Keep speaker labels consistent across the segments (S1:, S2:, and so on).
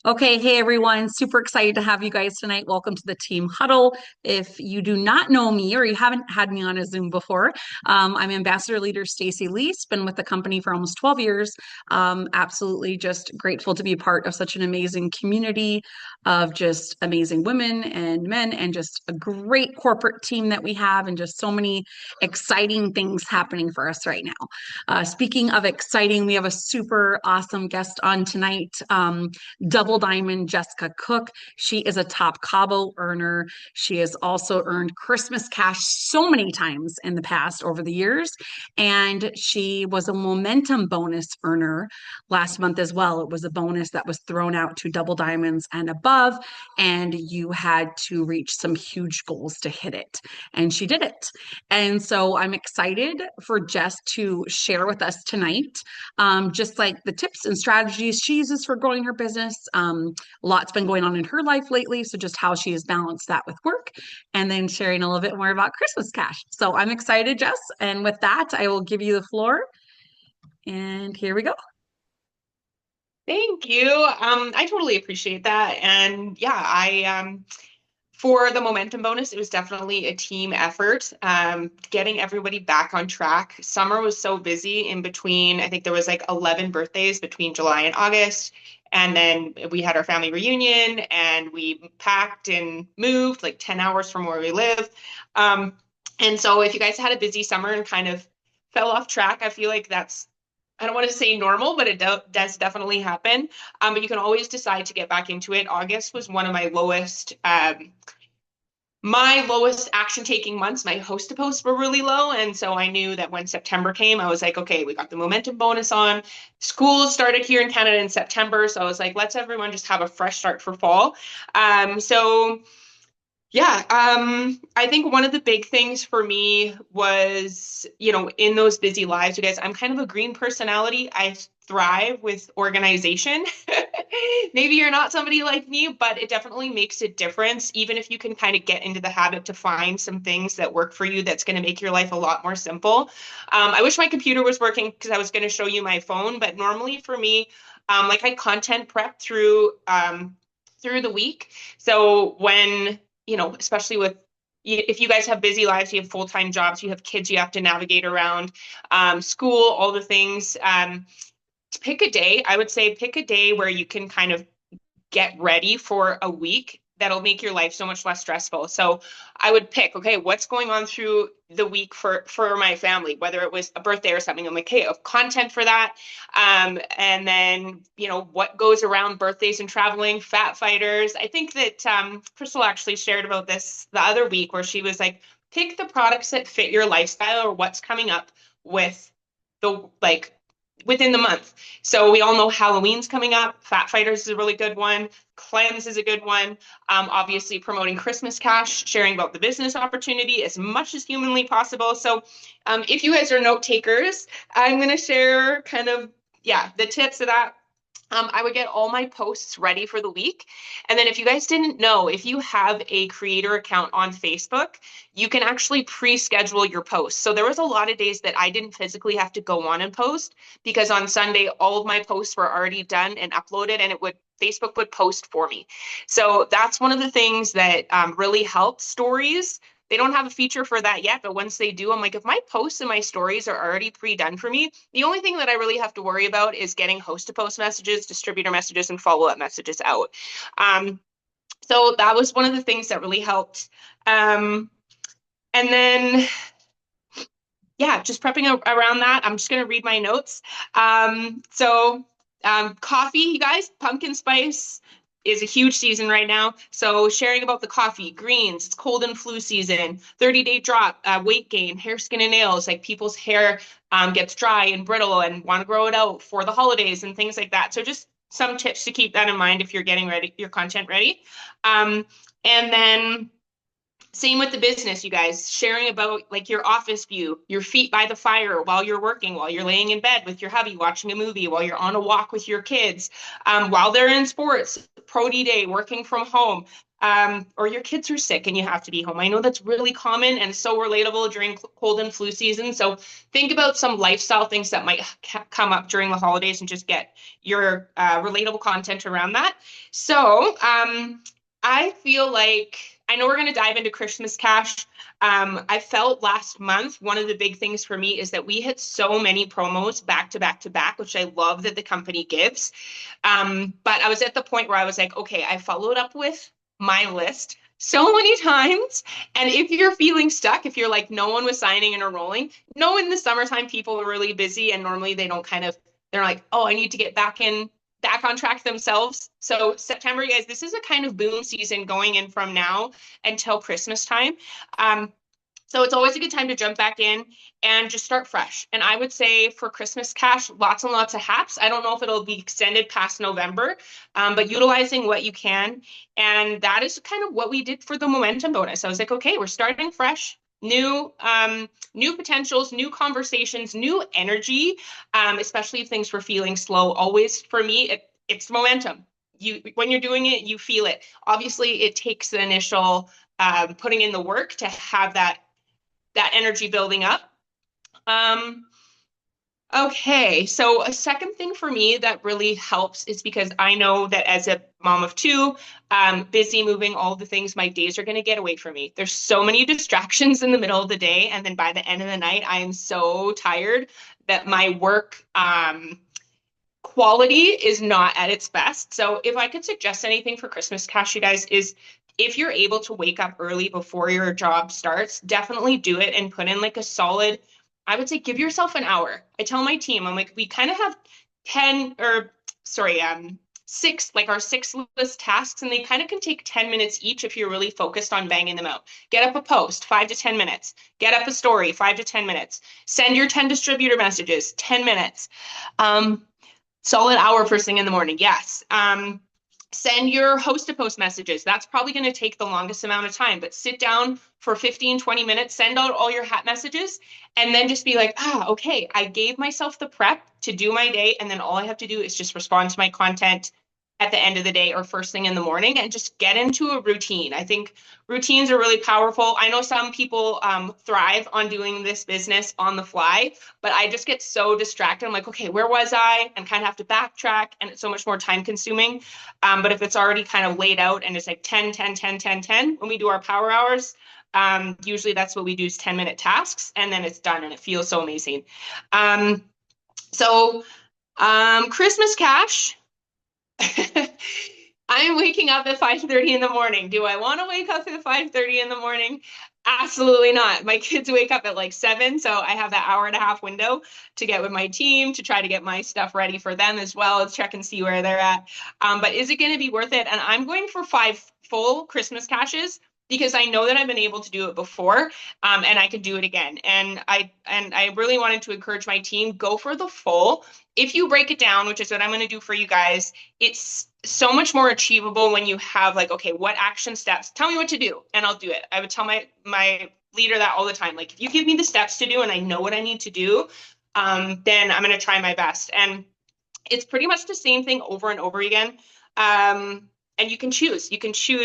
S1: Okay, hey everyone, super excited to have you guys tonight. Welcome to the Team Huddle. If you do not know me or you haven't had me on a Zoom before, I'm Ambassador Leader Stacy Lease, been with the company for almost 12 years. Absolutely just grateful to be a part of such an amazing community of just amazing women and men and just a great corporate team that we have and just so many exciting things happening for us right now. Speaking of exciting, we have a super awesome guest on tonight. Double Diamond Jessica Cook. She is a top Cabo earner. She has also earned Christmas cash so many times in the past over the years. And she was a momentum bonus earner last month as well. It was a bonus that was thrown out to double diamonds and above, and you had to reach some huge goals to hit it. And she did it. And so I'm excited for Jess to share with us tonight, just like the tips and strategies she uses for growing her business. A lot's been going on in her life lately, so just how she has balanced that with work, and then sharing a little bit more about Christmas cash. So I'm excited, Jess. And with that, I will give you the floor. And here we go.
S2: Thank you. I totally appreciate that. And yeah, I for the momentum bonus, it was definitely a team effort. Getting everybody back on track. Summer was so busy in between. I think there was like 11 birthdays between July and August. And then we had our family reunion and we packed and moved like 10 hours from where we live. Um, and so if you guys had a busy summer and kind of fell off track, I feel like that's I don't want to say normal, but it does definitely happen. But you can always decide to get back into it. August was one of my lowest action taking months. My host to posts were really low. And so I knew that when September came, I was like, okay, we got the momentum bonus on. School started here in Canada in September. So I was like, let's everyone just have a fresh start for fall. So yeah, I think one of the big things for me was, in those busy lives, you guys, I'm kind of a green personality. I thrive with organization. Maybe you're not somebody like me, but it definitely makes a difference, even if you can kind of get into the habit to find some things that work for you that's going to make your life a lot more simple. I wish my computer was working because I was going to show you my phone, but normally for me, like I content prep through the week. So when especially with if you guys have busy lives, you have full-time jobs, you have kids you have to navigate around, school, all the things. Pick a day. I would say pick a day where you can kind of get ready for a week that'll make your life so much less stressful. So I would pick, okay, what's going on through the week for my family, whether it was a birthday or something. I'm like, hey, of content for that. And then, what goes around birthdays and traveling, fat fighters. I think that Crystal actually shared about this the other week where she was like, pick the products that fit your lifestyle or what's coming up with the like within the month. So we all know Halloween's coming up. Fat Fighters is a really good one. Cleanse is a good one. Obviously, promoting Christmas cash, sharing about the business opportunity as much as humanly possible. So, if you guys are note takers, I'm going to share kind of, yeah, the tips of that. I would get all my posts ready for the week. And then if you guys didn't know, if you have a creator account on Facebook, you can actually pre-schedule your posts. So there was a lot of days that I didn't physically have to go on and post because on Sunday, all of my posts were already done and uploaded and Facebook would post for me. So that's one of the things that really helped stories. They don't have a feature for that yet, but once they do, I'm like, if my posts and my stories are already pre-done for me, the only thing that I really have to worry about is getting host to post messages, distributor messages, and follow-up messages out. So that was one of the things that really helped. And then, yeah, just prepping around that. I'm just going to read my notes. Coffee, you guys, pumpkin spice is a huge season right now. So sharing about the coffee, greens, it's cold and flu season, 30-day drop, weight gain, hair, skin, and nails. Like people's hair gets dry and brittle and want to grow it out for the holidays and things like that. So just some tips to keep that in mind if you're getting ready, your content ready. And then same with the business, you guys, sharing about like your office view, your feet by the fire while you're working, while you're laying in bed with your hubby, watching a movie, while you're on a walk with your kids, while they're in sports, pro D day, working from home. or your kids are sick and you have to be home. I know that's really common and so relatable during cold and flu season. So think about some lifestyle things that might come up during the holidays and just get your relatable content around that. So I feel like I know we're going to dive into Christmas cash. I felt last month, one of the big things for me is that we hit so many promos back to back to back, which I love that the company gives. But I was at the point where I was like, okay, I followed up with my list so many times. And if you're feeling stuck, if you're like, no one was signing and enrolling, no, in the summertime, people are really busy and normally they don't they're like, oh, I need to get back on track themselves. So September, guys, this is a kind of boom season going in from now until Christmas time. So it's always a good time to jump back in and just start fresh. And I would say for Christmas cash, lots and lots of hats. I don't know if it'll be extended past November, but utilizing what you can. And that is kind of what we did for the momentum bonus. I was like, okay, we're starting fresh. New potentials, new conversations, new energy, especially if things were feeling slow. Always for me, it's momentum. When you're doing it, you feel it. Obviously, it takes the initial putting in the work to have that energy building up. Okay, so a second thing for me that really helps is because I know that as a mom of two, busy moving all the things, my days are going to get away from me. There's so many distractions in the middle of the day, and then by the end of the night, I am so tired that my work quality is not at its best. So if I could suggest anything for Christmas cash, you guys, is if you're able to wake up early before your job starts, definitely do it and put in like a solid, I would say give yourself an hour. I tell my team, I'm like, we kind of have 6 list tasks, and they kind of can take 10 minutes each if you're really focused on banging them out. Get up a post, 5 to 10 minutes. Get up a story, 5 to 10 minutes. Send your 10 distributor messages, 10 minutes. Solid hour first thing in the morning, yes. Send your host to post messages. That's probably going to take the longest amount of time, but sit down for 15, 20 minutes, send out all your hat messages, and then just be like, okay, I gave myself the prep to do my day, and then all I have to do is just respond to my content at the end of the day or first thing in the morning and just get into a routine. I think routines are really powerful. I know some people thrive on doing this business on the fly, but I just get so distracted. I'm like, okay, where was I? And kind of have to backtrack, and it's so much more time consuming. But if it's already kind of laid out and it's like 10, 10, 10, 10, 10, when we do our power hours, usually that's what we do is 10-minute tasks, and then it's done and it feels so amazing. Christmas cash. I'm waking up at 5:30 in the morning. Do I want to wake up at 5:30 in the morning? Absolutely not. My kids wake up at like 7, so I have that hour and a half window to get with my team, to try to get my stuff ready for them as well as check and see where they're at. But is it going to be worth it? And I'm going for 5 full Christmas cashes because I know that I've been able to do it before, and I can do it again. And I really wanted to encourage my team, go for the full. If you break it down, which is what I'm going to do for you guys, it's so much more achievable when you have like, okay, what action steps? Tell me what to do, and I'll do it. I would tell my leader that all the time. Like, if you give me the steps to do and I know what I need to do, then I'm going to try my best. And it's pretty much the same thing over and over again. And you can choose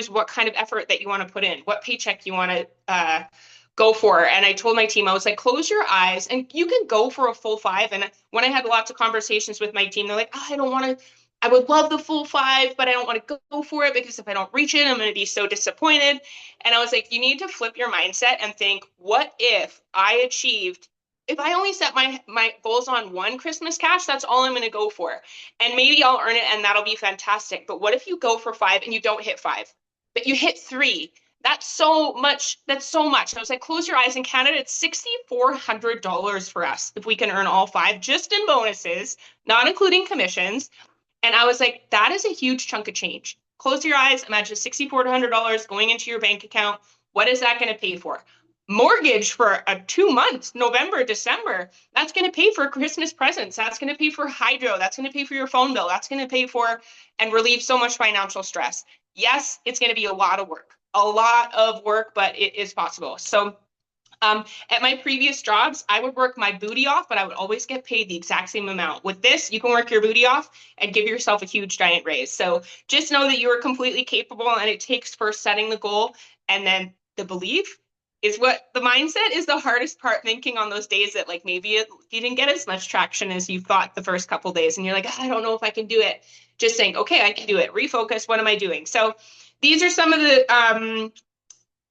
S2: what kind of effort that you want to put in, what paycheck you want to go for. And I told my team, I was like, close your eyes and you can go for a full 5. And when I had lots of conversations with my team, they're like, I don't want to, I would love the full 5, but I don't want to go for it because if I don't reach it, I'm going to be so disappointed. And I was like, you need to flip your mindset and think, what if if I only set my goals on 1 Christmas cash, that's all I'm going to go for. And maybe I'll earn it and that'll be fantastic. But what if you go for 5 and you don't hit 5, but you hit 3? That's so much. And I was like, close your eyes. In Canada, it's $6,400 for us if we can earn all 5 just in bonuses, not including commissions. And I was like, that is a huge chunk of change. Close your eyes. Imagine $6,400 going into your bank account. What is that going to pay for? Mortgage for 2 months, November, December. That's going to pay for Christmas presents. That's going to pay for hydro. That's going to pay for your phone bill. That's going to pay for and relieve so much financial stress. Yes, it's going to be a lot of work, but it is possible. So At my previous jobs, I would work my booty off, but I would always get paid the exact same amount. With this, you can work your booty off and give yourself a huge giant raise. So just know that you are completely capable, and it takes first setting the goal and then the belief is what the mindset is the hardest part, thinking on those days that like maybe you didn't get as much traction as you thought the first couple days and you're like, I don't know if I can do it. Just think, okay, I can do it. Refocus. What am I doing? So these are some of the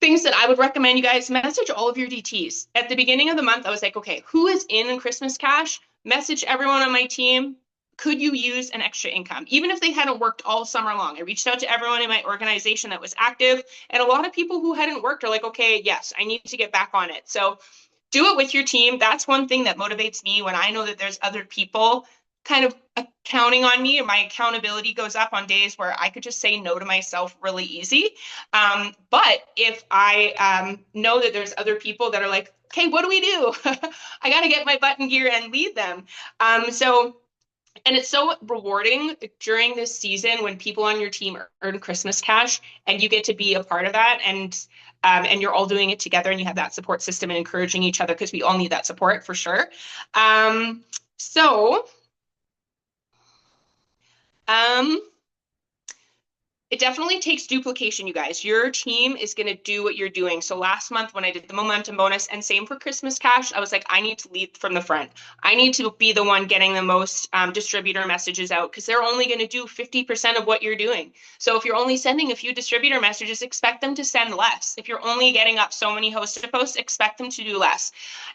S2: things that I would recommend you guys message all of your DTs. At the beginning of the month, I was like, okay, who is in Christmas cash? Message everyone on my team. Could you use an extra income? Even if they hadn't worked all summer long. I reached out to everyone in my organization that was active, and a lot of people who hadn't worked are like, okay, yes, I need to get back on it. So do it with your team. That's one thing that motivates me when I know that there's other people kind of counting on me, and my accountability goes up on days where I could just say no to myself really easy. But if I know that there's other people that are like, okay, what do we do? I got to get my butt in gear and lead them. And it's so rewarding during this season when people on your team earn Christmas cash and you get to be a part of that, and you're all doing it together and you have that support system and encouraging each other, because we all need that support for sure. So it definitely takes duplication, you guys. Your team is going to do what you're doing. So last month when I did the momentum bonus, and same for Christmas cash, I was like, I need to lead from the front. I need to be the one getting the most distributor messages out, because they're only going to do 50% of what you're doing. So if you're only sending a few distributor messages, expect them to send less. If you're only getting up so many host to posts, expect them to do less.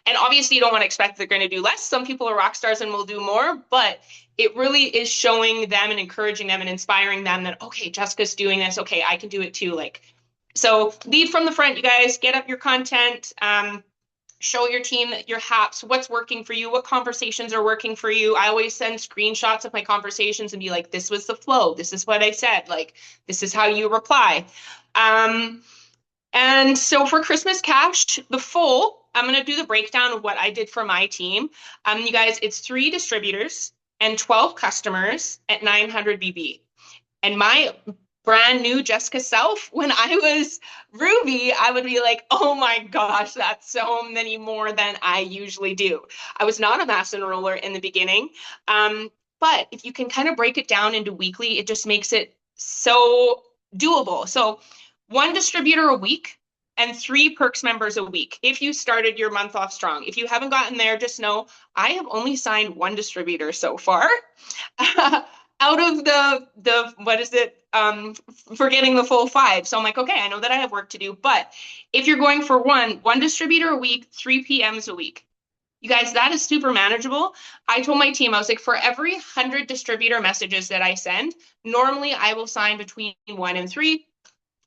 S2: And obviously you don't want to expect they're going to do less. Some people are rock stars and will do more, but it really is showing them and encouraging them and inspiring them that, okay, Jessica's doing this. Okay, I can do it too. Like, so lead from the front, you guys. Get up your content. Show your team your haps, what's working for you, what conversations are working for you. I always send screenshots of my conversations and be like, this was the flow. This is what I said. Like, this is how you reply. And so for Christmas cash, I'm going to do the breakdown of what I did for my team. You guys, it's 3 distributors and 12 customers at 900 BB. And my brand new Jessica self, when I was Ruby, I would be like, oh my gosh, that's so many more than I usually do. I was not a mass enroller in the beginning. But if you can kind of break it down into weekly, it just makes it so doable. So 1 distributor a week and 3 Perks members a week if you started your month off strong. If you haven't gotten there, just know I have only signed 1 distributor so far out of the what is it, for getting the full 5. So I'm like, okay, I know that I have work to do, but if you're going for one distributor a week, 3 PMs a week, you guys, that is super manageable. I told my team, I was like, for every 100 distributor messages that I send, normally I will sign between 1 and 3.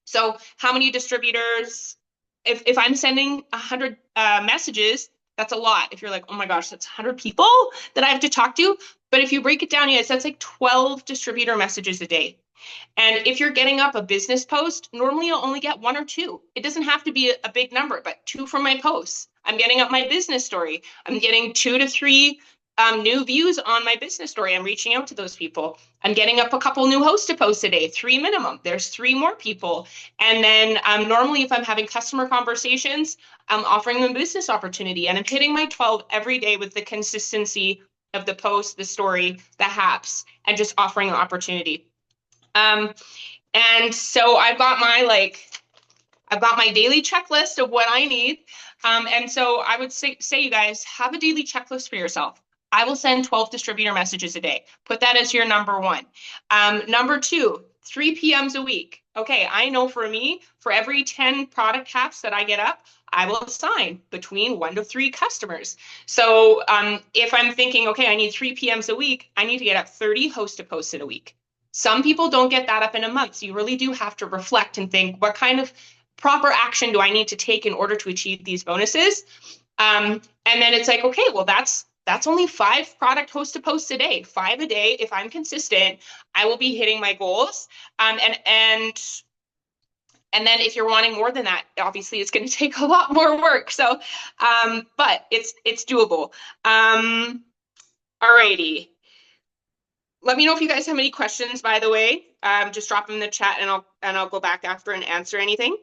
S2: So how many distributors, if I'm sending 100 messages, that's a lot. If you're like, oh my gosh, that's 100 people that I have to talk to. But if you break it down, yes, that's like 12 distributor messages a day. And if you're getting up a business post, normally you'll only get 1 or 2. It doesn't have to be a big number, but 2 from my posts. I'm getting up my business story. I'm getting 2 to 3 new views on my business story. I'm reaching out to those people. I'm getting up a couple new hosts to post a day, 3 minimum. There's 3 more people. And then normally if I'm having customer conversations, I'm offering them business opportunity, and I'm hitting my 12 every day with the consistency of the post, the story, the haps, and just offering an opportunity. And so I've got my daily checklist of what I need. And so I would say you guys have a daily checklist for yourself. I will send 12 distributor messages a day. Put that as your number 1. Number 2, 3 PMs a week. Okay, I know for me, for every 10 product haps that I get up, I will assign between 1 to 3 customers. So if I'm thinking, okay, I need 3 PMs a week, I need to get up 30 host to posts in a week. Some people don't get that up in a month. So you really do have to reflect and think, what kind of proper action do I need to take in order to achieve these bonuses? And then it's like, okay, well, that's only 5 product host to posts a day, 5 a day. If I'm consistent, I will be hitting my goals. And then if you're wanting more than that, obviously it's going to take a lot more work. So, but it's doable. Alrighty. Let me know if you guys have any questions, by the way. Just drop them in the chat and I'll go back after and answer anything.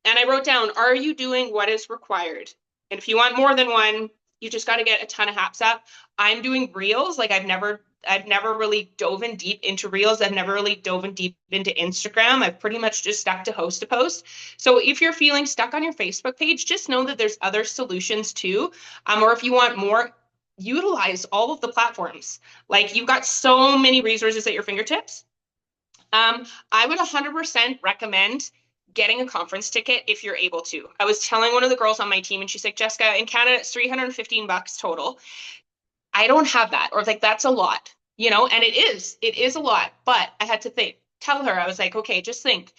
S2: And I wrote down, are you doing what is required? And if you want more than one, you just got to get a ton of haps up. I'm doing reels. Like I've never really dove in deep into reels. I've never really dove in deep into Instagram. I've pretty much just stuck to host to post. So if you're feeling stuck on your Facebook page, just know that there's other solutions too. Or if you want more, utilize all of the platforms. Like you've got so many resources at your fingertips. I would 100% recommend getting a conference ticket if you're able to. I was telling one of the girls on my team and she's like, Jessica, in Canada, it's $315 total. I don't have that. Or like, that's a lot, and it is a lot. But I had to tell her, I was like, okay, just think,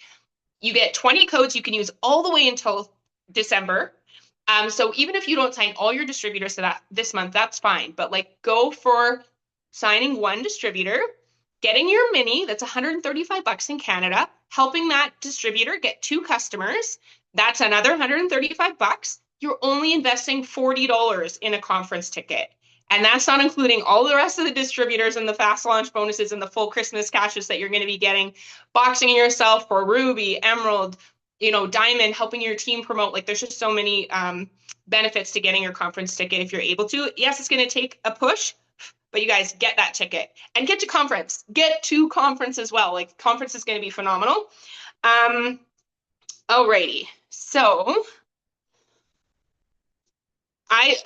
S2: you get 20 codes you can use all the way until December. So even if you don't sign all your distributors to that this month, that's fine. But like, go for signing one distributor, getting your mini, that's $135 in Canada, helping that distributor get 2 customers, that's another $135. You're only investing $40 in a conference ticket. And that's not including all the rest of the distributors and the fast launch bonuses and the full Christmas cashes that you're going to be getting, boxing yourself for Ruby, Emerald, Diamond, helping your team promote. Like there's just so many benefits to getting your conference ticket if you're able to. Yes, it's going to take a push, but you guys get that ticket and get to conference. Get to conference as well. Like conference is going to be phenomenal. Alrighty. So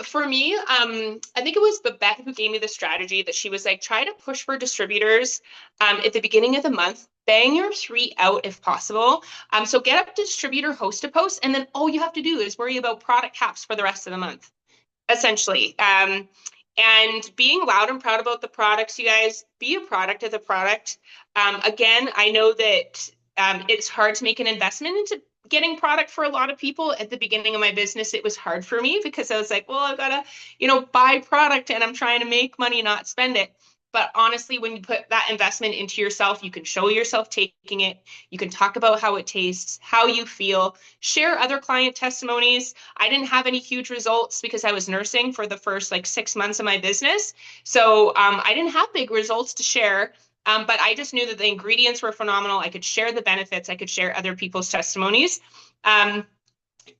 S2: for me, I think it was Babette who gave me the strategy that she was like, try to push for distributors at the beginning of the month, bang your 3 out if possible. So get a distributor host to post, and then all you have to do is worry about product caps for the rest of the month, essentially. And being loud and proud about the products, you guys, be a product of the product. Again, I know that it's hard to make an investment into getting product for a lot of people. At the beginning of my business, it was hard for me because I was like, well, I've got to, buy product and I'm trying to make money, not spend it. But honestly, when you put that investment into yourself, you can show yourself taking it. You can talk about how it tastes, how you feel, share other client testimonies. I didn't have any huge results because I was nursing for the first 6 months of my business. So I didn't have big results to share. But I just knew that the ingredients were phenomenal. I could share the benefits. I could share other people's testimonies. And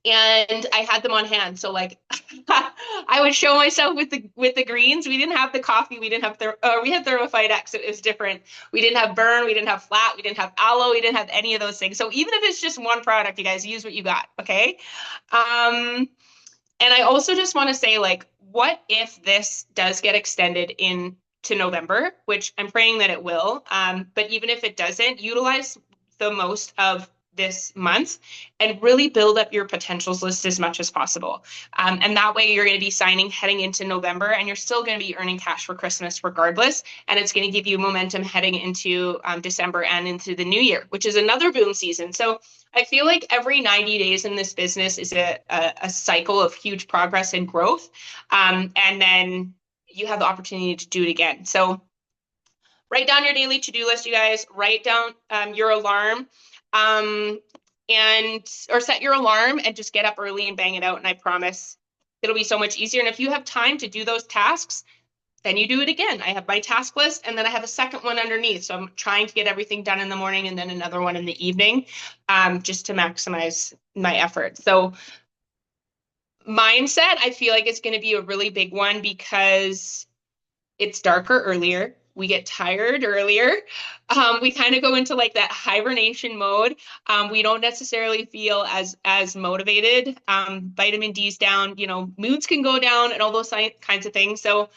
S2: I had them on hand. So I would show myself with the greens. We didn't have the coffee. We didn't have we had Thermophyte X. It was different. We didn't have burn. We didn't have flat. We didn't have aloe. We didn't have any of those things. So even if it's just one product, you guys use what you got. Okay. And I also just want to say, what if this does get extended to November, which I'm praying that it will. But even if it doesn't, utilize the most of this month and really build up your potentials list as much as possible. And that way you're going to be signing heading into November, and you're still going to be earning cash for Christmas regardless. And it's going to give you momentum heading into December and into the new year, which is another boom season. So I feel like every 90 days in this business is a cycle of huge progress and growth. And then you have the opportunity to do it again. So write down your daily to-do list, you guys. Write down your alarm or set your alarm and just get up early and bang it out. And I promise it'll be so much easier. And if you have time to do those tasks, then you do it again. I have my task list, and then I have a second one underneath. So I'm trying to get everything done in the morning and then another one in the evening, just to maximize my effort. So mindset, I feel like it's going to be a really big one because it's darker earlier. We get tired earlier. We kind of go into that hibernation mode. We don't necessarily feel as motivated. Vitamin D's down, moods can go down and all those kinds of things. So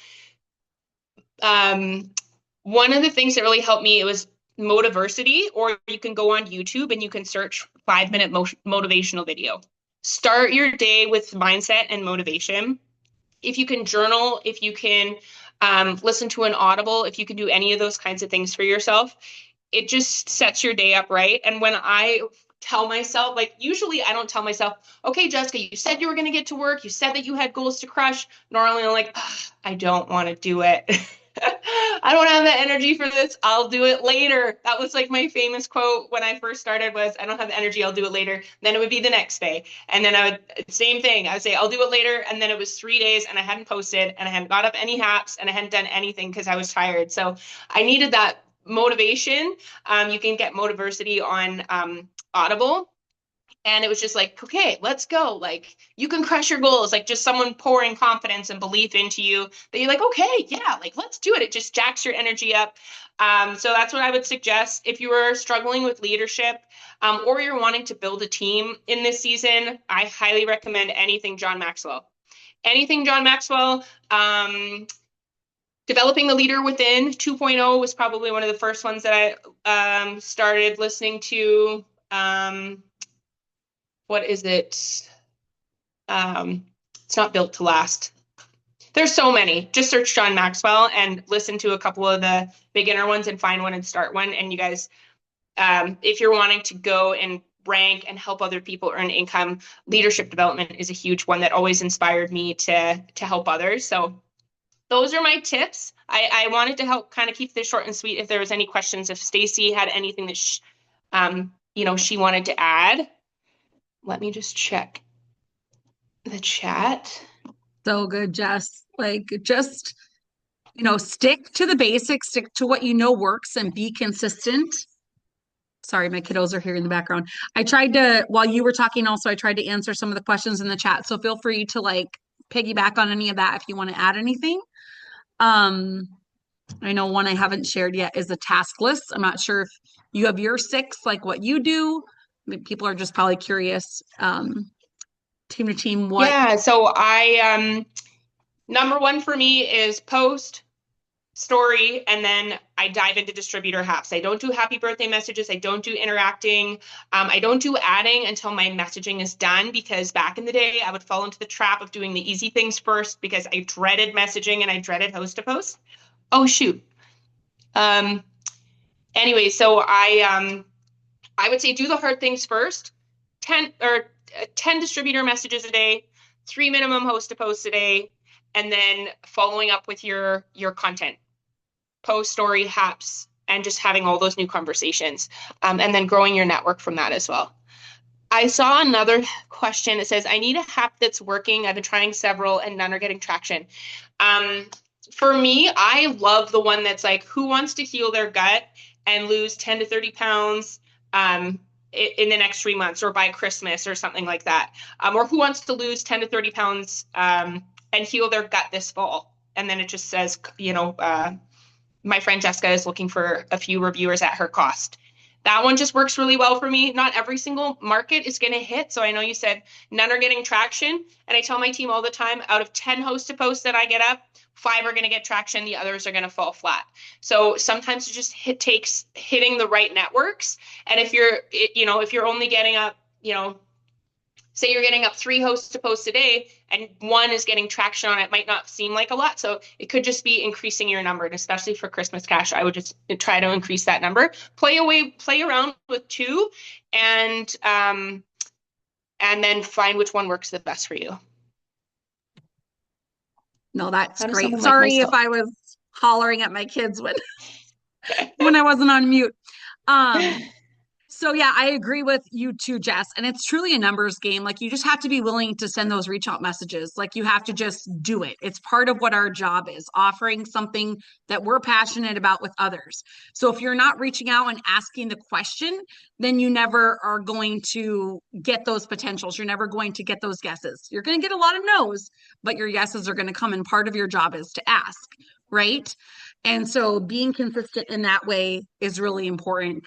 S2: one of the things that really helped me, it was Motiversity, or you can go on YouTube and you can search 5-minute motivational video. Start your day with mindset and motivation. If you can journal, if you can listen to an Audible, if you can do any of those kinds of things for yourself, it just sets your day up right. And when I tell myself, usually I don't tell myself, okay, Jessica, you said you were going to get to work. You said that you had goals to crush. Normally I'm I don't want to do it. I don't have the energy for this. I'll do it later. That was my famous quote when I first started was, I don't have the energy. I'll do it later. Then it would be the next day. And then same thing. I would say, I'll do it later. And then it was 3 days and I hadn't posted and I hadn't got up any haps and I hadn't done anything because I was tired. So I needed that motivation. You can get Motiversity on Audible. And it was just like, okay, let's go. Like, you can crush your goals. Like, just someone pouring confidence and belief into you that you're like, okay, yeah, like, let's do it. It just jacks your energy up. So that's what I would suggest if you were struggling with leadership, or you're wanting to build a team in this season. I highly recommend anything John Maxwell. Anything John Maxwell. Developing the Leader Within 2.0 was probably one of the first ones that I started listening to. What is it? It's not Built to Last. There's so many. Just search John Maxwell and listen to a couple of the beginner ones and find one and start one. And you guys, if you're wanting to go and rank and help other people earn income, leadership development is a huge one that always inspired me to help others. So those are my tips. I wanted to help kind of keep this short and sweet. If there was any questions, if Stacy had anything that she wanted to add. Let me just check the chat.
S1: So good, Jess. Like, just, stick to the basics, stick to what you know works, and be consistent. Sorry, my kiddos are here in the background. While you were talking also, I tried to answer some of the questions in the chat. So feel free to like piggyback on any of that if you want to add anything. I know one I haven't shared yet is a task list. I'm not sure if you have your 6, like what you do. People are just probably curious, team to team, what?
S2: Yeah, so I number one for me is post, story, and then I dive into distributor hacks. I don't do happy birthday messages. I don't do interacting. I don't do adding until my messaging is done, because back in the day, I would fall into the trap of doing the easy things first because I dreaded messaging and I dreaded host to post. Oh, shoot. Anyway, so I would say do the hard things first. 10 distributor messages a day, 3 minimum host to posts a day, and then following up with your content, post, story, haps, and just having all those new conversations, and then growing your network from that as well. I saw another question. It says, I need a hap that's working. I've been trying several and none are getting traction. For me, I love the one that's like, who wants to heal their gut and lose 10 to 30 pounds in the next 3 months or by Christmas or something like that. Or who wants to lose 10 to 30 pounds and heal their gut this fall. And then it just says, my friend Jessica is looking for a few reviewers at her cost. That one just works really well for me. Not every single market is going to hit. So I know you said none are getting traction. And I tell my team all the time, out of 10 host to posts that I get up, 5 are going to get traction. The others are going to fall flat. So sometimes it just takes hitting the right networks. And if you're only getting up, say you're getting up 3 hosts to post a day and 1 is getting traction on it, might not seem like a lot. So it could just be increasing your number. And especially for Christmas cash, I would just try to increase that number. Play around with 2 and then find which one works the best for you.
S1: No, that's great. Sorry if I was hollering at my kids when I wasn't on mute. So yeah, I agree with you too, Jess. And it's truly a numbers game. Like, you just have to be willing to send those reach out messages. Like, you have to just do it. It's part of what our job is, offering something that we're passionate about with others. So if you're not reaching out and asking the question, then you never are going to get those potentials. You're never going to get those guesses. You're going to get a lot of no's, but your yeses are going to come, and part of your job is to ask, right? And so being consistent in that way is really important.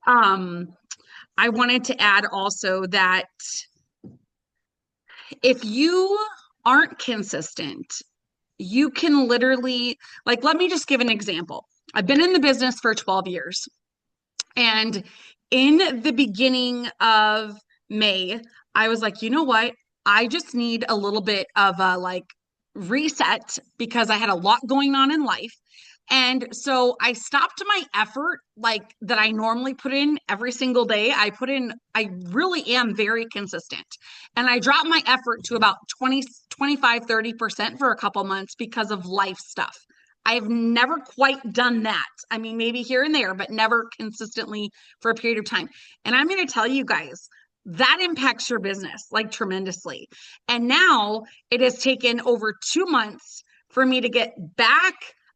S1: I wanted to add also that if you aren't consistent, you can literally, like, let me just give an example. I've been in the business for 12 years. And in the beginning of May, I was like, you know what? I just need a little bit of a reset because I had a lot going on in life. And so I stopped my effort that I normally put in every single day. I really am very consistent. And I dropped my effort to about 20, 25, 30% for a couple months because of life stuff. I've never quite done that. I mean, maybe here and there, but never consistently for a period of time. And I'm going to tell you guys, that impacts your business tremendously. And now it has taken over 2 months for me to get back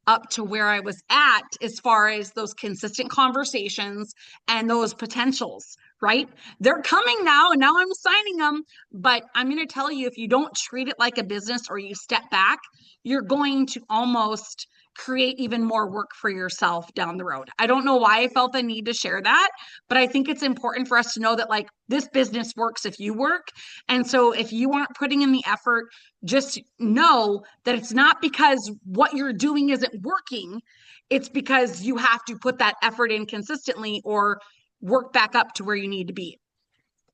S1: up to where I was at as far as those consistent conversations and those potentials, right? They're coming now, and now I'm signing them. But I'm going to tell you, if you don't treat it like a business or you step back, you're going to almost create even more work for yourself down the road. I don't know why I felt the need to share that, but I think it's important for us to know that like this business works if you work. And so if you aren't putting in the effort, just know that it's not because what you're doing isn't working. It's because you have to put that effort in consistently or work back up to where you need to be.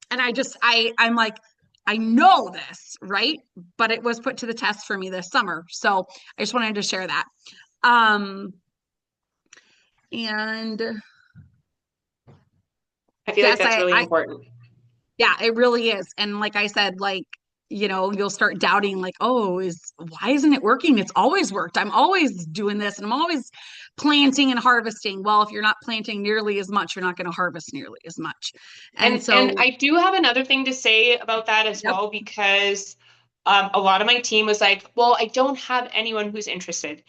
S1: And I'm like, I know this, right? But it was put to the test for me this summer. So I just wanted to share that. And
S2: I feel like
S1: yes,
S2: that's really important.
S1: yeah, it really is. And like I said, like, you know, you'll start doubting, like, oh, why isn't it working? It's always worked. I'm always doing this and I'm always planting and harvesting. Well, if you're not planting nearly as much, you're not going to harvest nearly as much. And
S2: And
S1: so,
S2: I do have another thing to say about that as
S1: yep,
S2: well, because a lot of my team was like, well, I don't have anyone who's interested,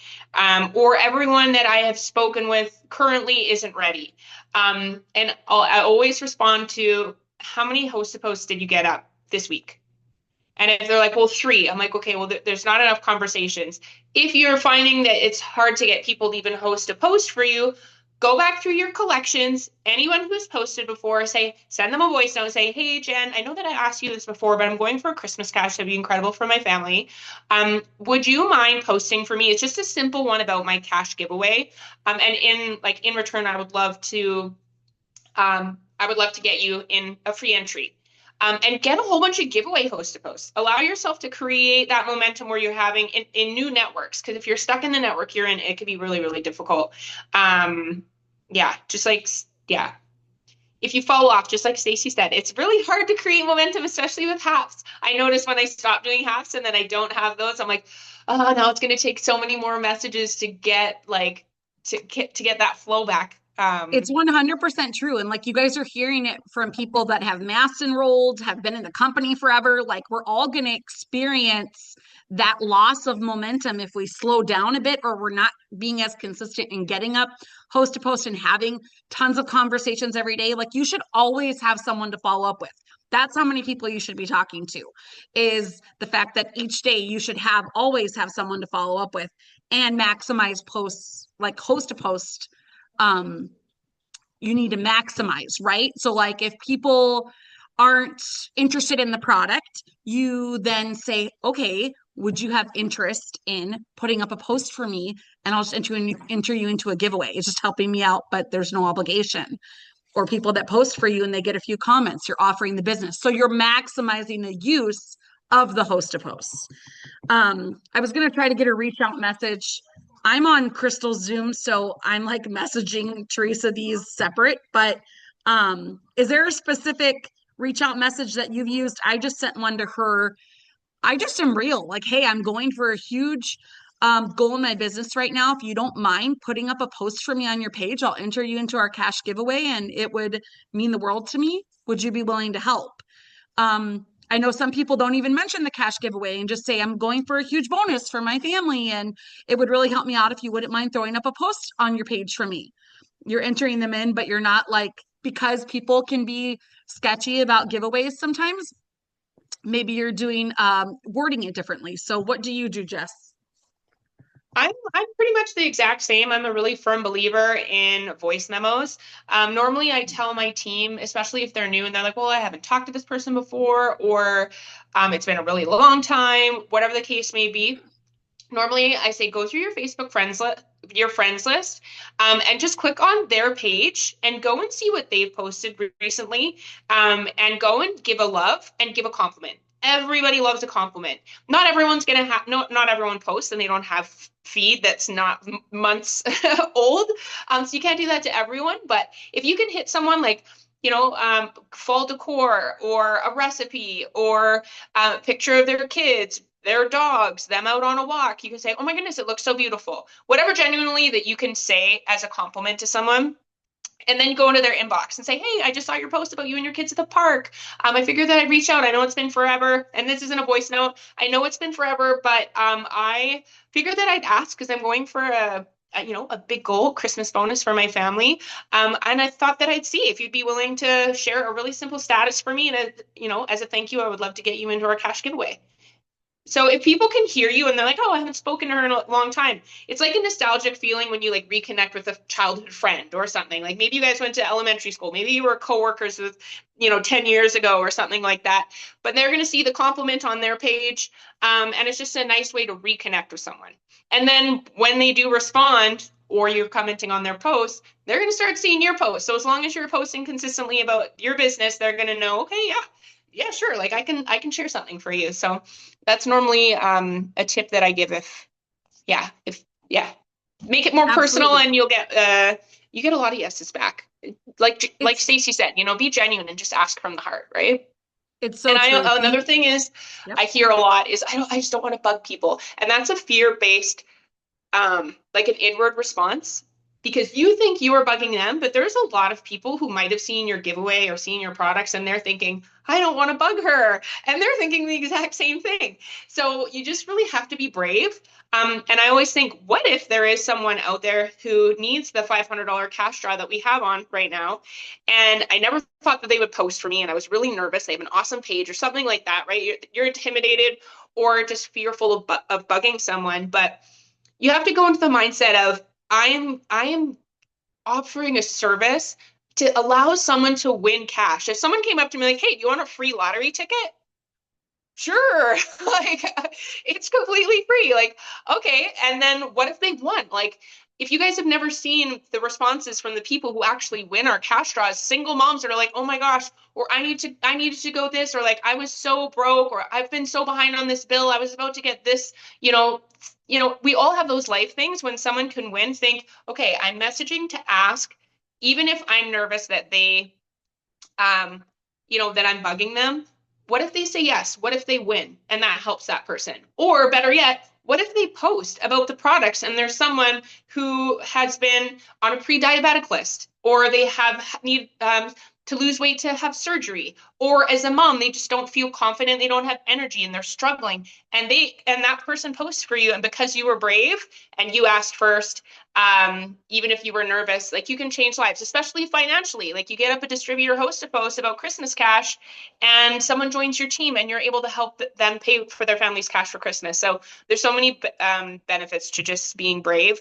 S2: or everyone that I have spoken with currently isn't ready. And I always respond to, how many host posts did you get up this week? And if they're like, well, 3, I'm like, okay, well, there's not enough conversations. If you're finding that it's hard to get people to even host a post for you, go back through your collections. Anyone who's posted before, send them a voice note and say, hey, Jen, I know that I asked you this before, but I'm going for a Christmas cash. It'd be incredible for my family. Would you mind posting for me? It's just a simple one about my cash giveaway. And in return, I would love to get you in a free entry. And get a whole bunch of giveaway host to posts. Allow yourself to create that momentum where you're having in new networks. Because if you're stuck in the network you're in, it could be really, really difficult. Yeah, just like, yeah. If you fall off, just like Stacy said, it's really hard to create momentum, especially with hafts. I notice when I stop doing hafts and then I don't have those, I'm like, oh, now it's going to take so many more messages to get that flow back.
S1: it's 100% true. And like you guys are hearing it from people that have mass enrolled, have been in the company forever. Like we're all going to experience that loss of momentum if we slow down a bit or we're not being as consistent in getting up host to post and having tons of conversations every day. Like you should always have someone to follow up with. That's how many people you should be talking to, is the fact that each day you should always have someone to follow up with and maximize posts, like host to post. You need to maximize, right? So like if people aren't interested in the product, you then say, okay, would you have interest in putting up a post for me? And I'll just enter you into a giveaway. It's just helping me out, but there's no obligation. Or people that post for you and they get a few comments, you're offering the business. So you're maximizing the use of the host of posts. I was going to try to get a reach out message. I'm on Crystal's Zoom, so I'm like messaging Teresa these separate, but is there a specific reach out message that you've used? I just sent one to her. I just am real, like, hey, I'm going for a huge goal in my business right now. If you don't mind putting up a post for me on your page, I'll enter you into our cash giveaway and it would mean the world to me. Would you be willing to help? I know some people don't even mention the cash giveaway and just say, I'm going for a huge bonus for my family. And it would really help me out if you wouldn't mind throwing up a post on your page for me. You're entering them in, but you're not like, because people can be sketchy about giveaways sometimes, maybe you're doing wording it differently. So what do you do, Jess?
S2: I'm pretty much the exact same. I'm a really firm believer in voice memos. Normally, I tell my team, especially if they're new and they're like, well, I haven't talked to this person before, or it's been a really long time, whatever the case may be. Normally, I say go through your friends list, and just click on their page and go and see what they've posted recently, and go and give a love and give a compliment. Everybody loves a compliment. Not everyone's gonna have not everyone posts and they don't have feed that's not months old. So you can't do that to everyone. But if you can hit someone like, fall decor or a recipe or a picture of their kids, their dogs, them out on a walk, you can say, oh my goodness, it looks so beautiful. Whatever genuinely that you can say as a compliment to someone, and then go into their inbox and say, hey, I just saw your post about you and your kids at the park. I figured that I'd reach out. I know it's been forever. And this isn't a voice note. I know it's been forever, but I figured that I'd ask because I'm going for a big goal, Christmas bonus for my family. And I thought that I'd see if you'd be willing to share a really simple status for me. And, as a thank you, I would love to get you into our cash giveaway. So if people can hear you and they're like, oh, I haven't spoken to her in a long time, it's like a nostalgic feeling when you like reconnect with a childhood friend or something. Like maybe you guys went to elementary school, maybe you were coworkers with, 10 years ago or something like that. But they're going to see the compliment on their page. And it's just a nice way to reconnect with someone. And then when they do respond, or you're commenting on their posts, they're going to start seeing your posts. So as long as you're posting consistently about your business, they're going to know, okay, yeah, sure. Like I can share something for you. So that's normally a tip that I give if make it more personal
S1: Absolutely.
S2: and you get a lot of yeses back. Like
S1: It's
S2: Stacey said, be genuine and just ask from the heart, right?
S1: it's
S2: And
S1: so true.
S2: another thing is
S1: Yep.
S2: I hear a lot is I just don't want to bug people. And that's a fear-based like an inward response because you think you are bugging them, but there's a lot of people who might have seen your giveaway or seen your products and they're thinking, I don't want to bug her. And they're thinking the exact same thing. So you just really have to be brave. And I always think, what if there is someone out there who needs the $500 cash draw that we have on right now? And I never thought that they would post for me. And I was really nervous. They have an awesome page or something like that, right? You're intimidated or just fearful of bugging someone. But you have to go into the mindset of I am offering a service to allow someone to win cash. If someone came up to me like, "Hey, do you want a free lottery ticket?" Sure. Like it's completely free. Like, okay. And then what if they won? Like, if you guys have never seen the responses from the people who actually win our cash draws, single moms that are like, oh my gosh, or I needed to go this, or like I was so broke, or I've been so behind on this bill, I was about to get this, we all have those life things when someone can win, think, okay, I'm messaging to ask, even if I'm nervous that that I'm bugging them, what if they say yes? What if they win and that helps that person? Or better yet, what if they post about the products and there's someone who has been on a pre-diabetic list or they have need to lose weight to have surgery, or as a mom they just don't feel confident, they don't have energy and they're struggling, and that person posts for you, and because you were brave and you asked first, even if you were nervous, like you can change lives, especially financially. Like you get up a distributor host a post about Christmas cash and someone joins your team and you're able to help them pay for their family's cash for Christmas. So there's so many benefits to just being brave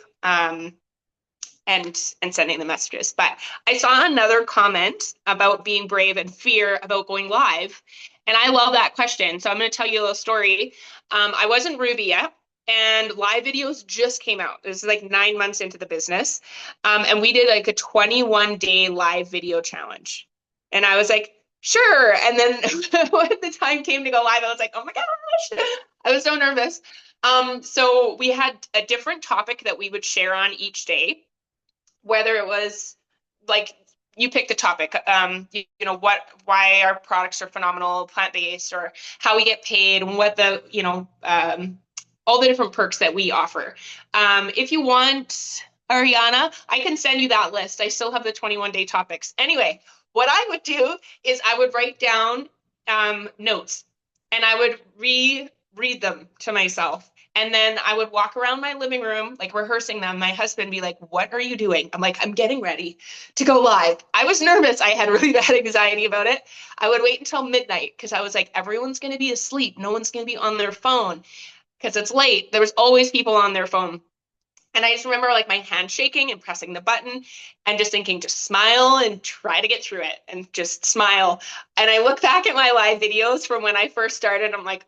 S2: and sending the messages. But I saw another comment about being brave and fear about going live. And I love that question. So I'm going to tell you a little story. I wasn't Ruby yet, and live videos just came out. This is like 9 months into the business. And we did like a 21-day live video challenge. And I was like, sure. And then when the time came to go live, I was like, oh my gosh, I was so nervous. So we had a different topic that we would share on each day, whether it was like you picked a topic, why our products are phenomenal, plant-based, or how we get paid, and what all the different perks that we offer. If you want, Ariana, I can send you that list. I still have the 21-day topics. Anyway, what I would do is I would write down notes and I would reread them to myself. And then I would walk around my living room, like rehearsing them. My husband would be like, what are you doing? I'm like, I'm getting ready to go live. I was nervous. I had really bad anxiety about it. I would wait until midnight because I was like, everyone's going to be asleep. No one's going to be on their phone because it's late. There was always people on their phone. And I just remember like my hand shaking and pressing the button and just thinking, just smile and try to get through it and just smile. And I look back at my live videos from when I first started. I'm like,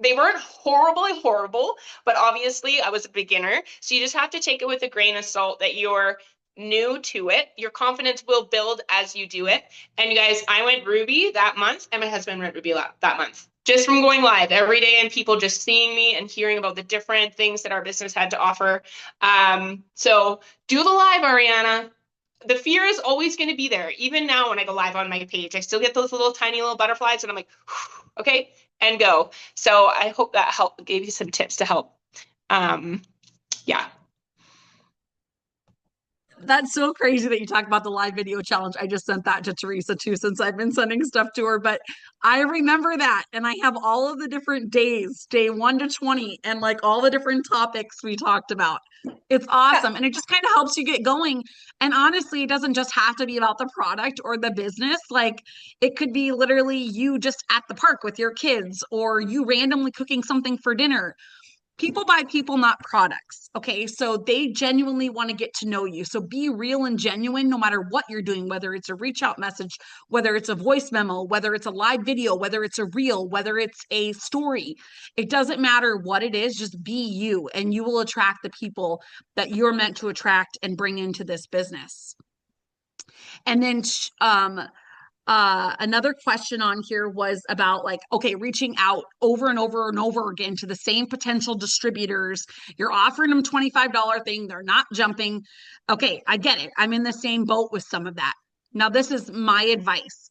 S2: they weren't horrible, but obviously I was a beginner. So you just have to take it with a grain of salt that you're new to it. Your confidence will build as you do it. And you guys, I went Ruby that month and my husband went Ruby that month. Just from going live every day and people just seeing me and hearing about the different things that our business had to offer. So do the live, Ariana. The fear is always going to be there. Even now when I go live on my page, I still get those tiny little butterflies and I'm like, okay, and go. So I hope that gave you some tips to help. Yeah.
S1: That's so crazy that you talk about the live video challenge. I just sent that to Teresa too, since I've been sending stuff to her. But I remember that. And I have all of the different days, day 1 to 20, and like all the different topics we talked about. It's awesome. And it just kind of helps you get going. And honestly, it doesn't just have to be about the product or the business. Like it could be literally you just at the park with your kids or you randomly cooking something for dinner. People buy people, not products. Okay. So they genuinely want to get to know you. So be real and genuine no matter what you're doing, whether it's a reach out message, whether it's a voice memo, whether it's a live video, whether it's a reel, whether it's a story. It doesn't matter what it is, just be you, and you will attract the people that you're meant to attract and bring into this business. And then, another question on here was about like, okay, reaching out over and over and over again to the same potential distributors. You're offering them $25 thing, they're not jumping. Okay, I get it. I'm in the same boat with some of that. Now, this is my advice.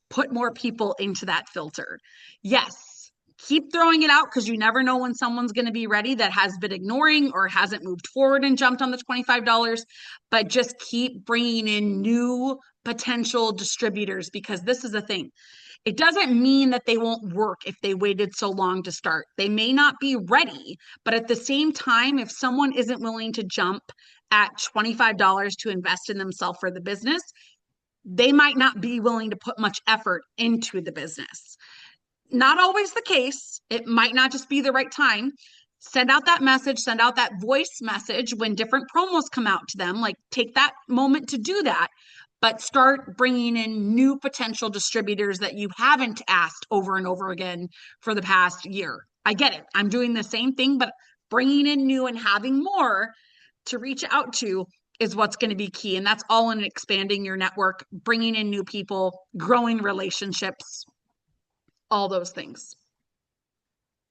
S1: Put more people into that filter. Yes, keep throwing it out because you never know when someone's going to be ready that has been ignoring or hasn't moved forward and jumped on the $25, but just keep bringing in new potential distributors because this is a thing. It doesn't mean that they won't work if they waited so long to start. They may not be ready, but at the same time, if someone isn't willing to jump at $25 to invest in themselves for the business, they might not be willing to put much effort into the business. Not always the case. It might not just be the right time. Send out that message, send out that voice message when different promos come out to them. Like, take that moment to do that, but start bringing in new potential distributors that you haven't asked over and over again for the past year. I get it. I'm doing the same thing, but bringing in new and having more to reach out to is what's going to be key. And that's all in expanding your network, bringing in new people, growing relationships, all those things.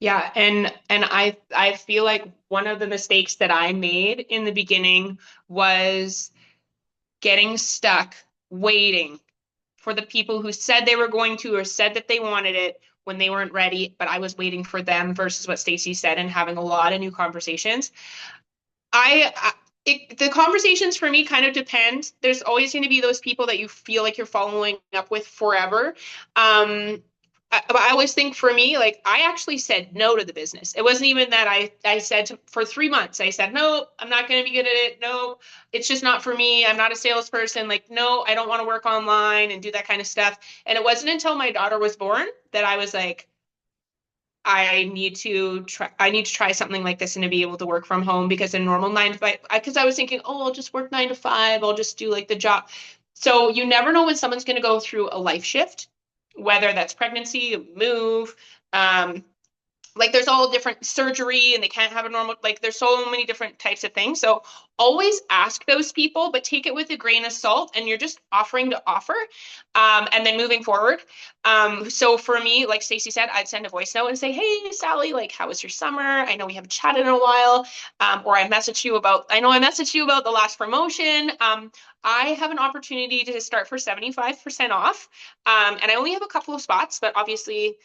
S2: Yeah, and I feel like one of the mistakes that I made in the beginning was getting stuck waiting for the people who said they were going to or said that they wanted it when they weren't ready, but I was waiting for them versus what Stacy said and having a lot of new conversations. The conversations for me kind of depend. There's always going to be those people that you feel like you're following up with forever. I always think for me, like I actually said no to the business. It wasn't even that I said for 3 months, I said, no, I'm not going to be good at it. No, it's just not for me. I'm not a salesperson. Like, no, I don't want to work online and do that kind of stuff. And it wasn't until my daughter was born that I was like, I need to try something like this and to be able to work from home because a normal 9 to 5, because I was thinking, oh, I'll just work 9 to 5. I'll just do like the job. So you never know when someone's going to go through a life shift, whether that's pregnancy, move, like there's all different surgery and they can't have a normal, like there's so many different types of things. So always ask those people, but take it with a grain of salt and you're just offering to offer, and then moving forward. So for me, like Stacy said, I'd send a voice note and say, hey, Sally, like, how was your summer? I know we haven't chatted in a while. Or I messaged you about the last promotion. I have an opportunity to start for 75% off. And I only have a couple of spots, but obviously,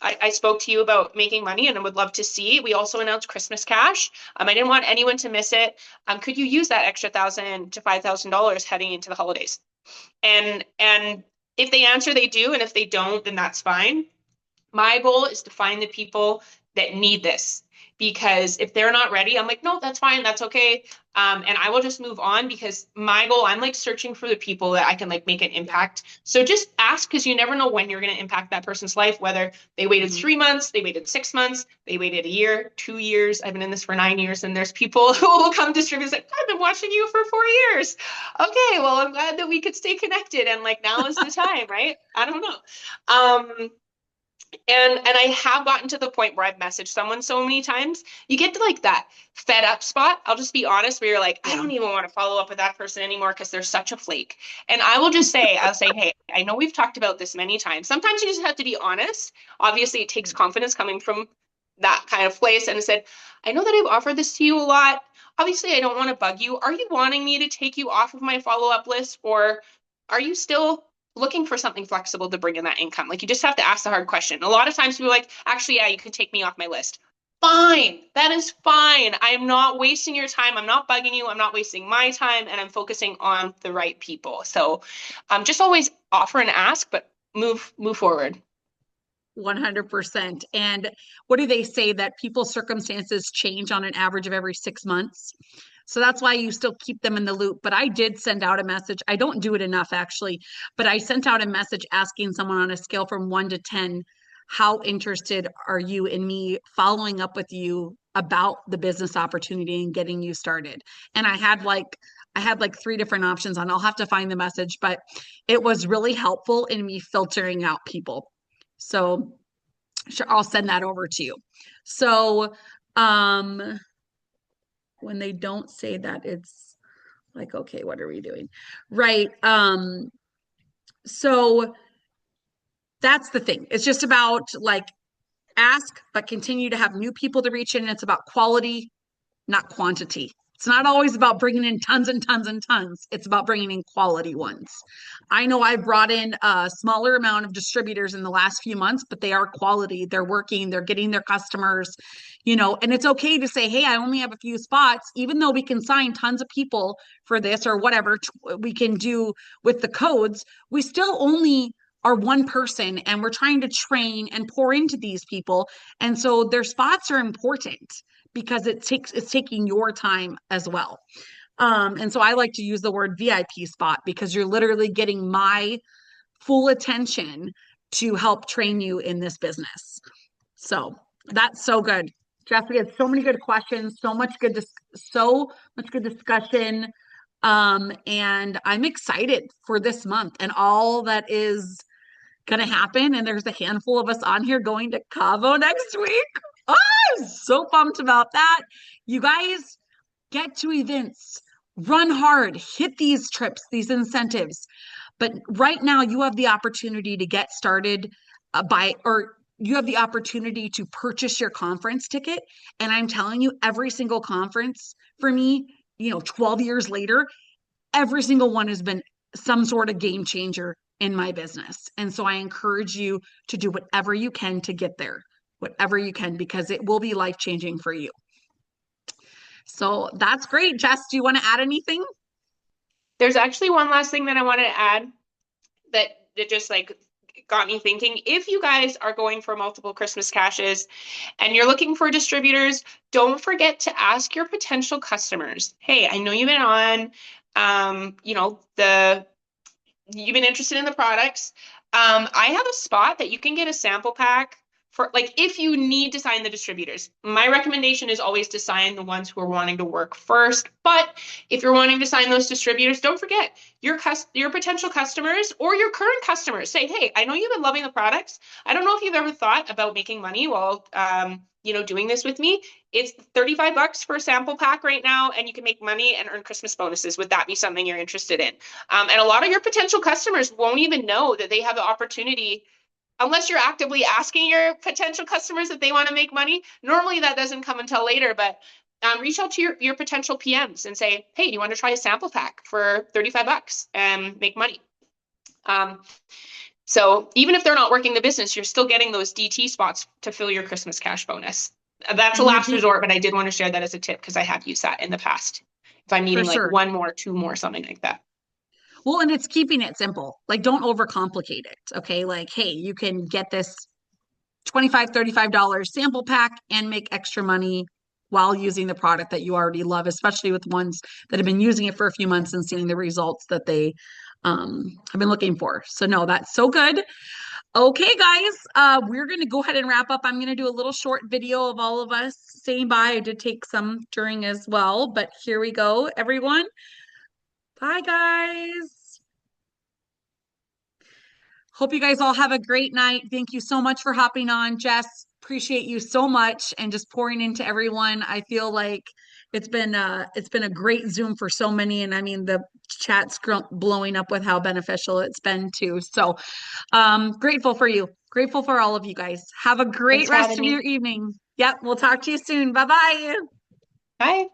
S2: I spoke to you about making money and I would love to see. We also announced Christmas cash. I didn't want anyone to miss it. Could you use that extra $1,000 to $5,000 heading into the holidays? And if they answer, they do. And if they don't, then that's fine. My goal is to find the people that need this. Because if they're not ready, I'm like, no, that's fine. That's okay. And I will just move on because my goal, I'm like searching for the people that I can like make an impact. So just ask because you never know when you're going to impact that person's life, whether they waited 3 months, they waited 6 months, they waited a year, 2 years. I've been in this for 9 years and there's people who will come distribute like, I've been watching you for 4 years. Okay, well, I'm glad that we could stay connected. And like now is the time, right? I don't know. And I have gotten to the point where I've messaged someone so many times, you get to like that fed up spot. I'll just be honest, where you're like, I don't even want to follow up with that person anymore because they're such a flake. And I'll say, hey, I know we've talked about this many times. Sometimes you just have to be honest. Obviously, it takes confidence coming from that kind of place. And I said, I know that I've offered this to you a lot. Obviously, I don't want to bug you. Are you wanting me to take you off of my follow-up list, or are you still looking for something flexible to bring in that income? Like, you just have to ask the hard question. A lot of times people are like, actually, yeah, you can take me off my list. Fine. That is fine. I'm not wasting your time. I'm not bugging you. I'm not wasting my time, and I'm focusing on the right people. So just always offer and ask, but move forward.
S1: 100%. And what do they say that people's circumstances change on an average of every 6 months? So that's why you still keep them in the loop. But I did send out a message. I don't do it enough actually, but I sent out a message asking someone on a scale from 1 to 10, how interested are you in me following up with you about the business opportunity and getting you started? And I had like three different options on. I'll have to find the message, but it was really helpful in me filtering out people. So sure, I'll send that over to you. So um when they don't say that, it's like, okay, what are we doing? Right. So that's the thing. It's just about like ask, but continue to have new people to reach in. It's about quality, not quantity. It's not always about bringing in tons and tons and tons. It's about bringing in quality ones. I know I brought in a smaller amount of distributors in the last few months, but they are quality. They're working, they're getting their customers, and it's okay to say, hey, I only have a few spots, even though we can sign tons of people for this or whatever we can do with the codes, we still only are one person and we're trying to train and pour into these people. And so their spots are important because it's taking your time as well. And so I like to use the word VIP spot because you're literally getting my full attention to help train you in this business. So that's so good. Jeff, we had so many good questions, so much good discussion. And I'm excited for this month and all that is going to happen. And there's a handful of us on here going to Cabo next week. Oh, I'm so pumped about that. You guys get to events, run hard, hit these trips, these incentives. But right now, you have the opportunity to get started or you have the opportunity to purchase your conference ticket. And I'm telling you, every single conference for me, 12 years later, every single one has been some sort of game changer in my business. And so I encourage you to do whatever you can to get there, whatever you can, because it will be life changing for you. So that's great. Jess, do you want to add anything?
S2: There's actually one last thing that I wanted to add that just like got me thinking. If you guys are going for multiple Christmas cashes and you're looking for distributors, don't forget to ask your potential customers. Hey, I know you've been on, you've been interested in the products. I have a spot that you can get a sample pack for, like, if you need to sign the distributors. My recommendation is always to sign the ones who are wanting to work first. But if you're wanting to sign those distributors, don't forget your potential customers or your current customers. Say, hey, I know you've been loving the products. I don't know if you've ever thought about making money while doing this with me. It's $35 for a sample pack right now, and you can make money and earn Christmas bonuses. Would that be something you're interested in? And a lot of your potential customers won't even know that they have the opportunity unless you're actively asking your potential customers if they want to make money. Normally that doesn't come until later, but reach out to your potential PMs and say, hey, do you want to try a sample pack for $35 and make money? So even if they're not working the business, you're still getting those DT spots to fill your Christmas cash bonus. That's a last resort, but I did want to share that as a tip because I have used that in the past. If I'm needing like one more, two more, something like that.
S1: Well, and it's keeping it simple. Like, don't overcomplicate it. Okay. Like, hey, you can get this $25, $35 sample pack and make extra money while using the product that you already love, especially with ones that have been using it for a few months and seeing the results that they have been looking for. So no, that's so good. Okay, guys, we're going to go ahead and wrap up. I'm going to do a little short video of all of us saying bye. I did take some during as well, but here we go, everyone. Bye, guys. Hope you guys all have a great night. Thank you so much for hopping on, Jess. Appreciate you so much and just pouring into everyone. I feel like it's been a great Zoom for so many, and I mean the chat's blowing up with how beneficial it's been too. So grateful for you. Grateful for all of you guys. Have a great rest of your evening. Yep, we'll talk to you soon. Bye-bye.
S2: Bye.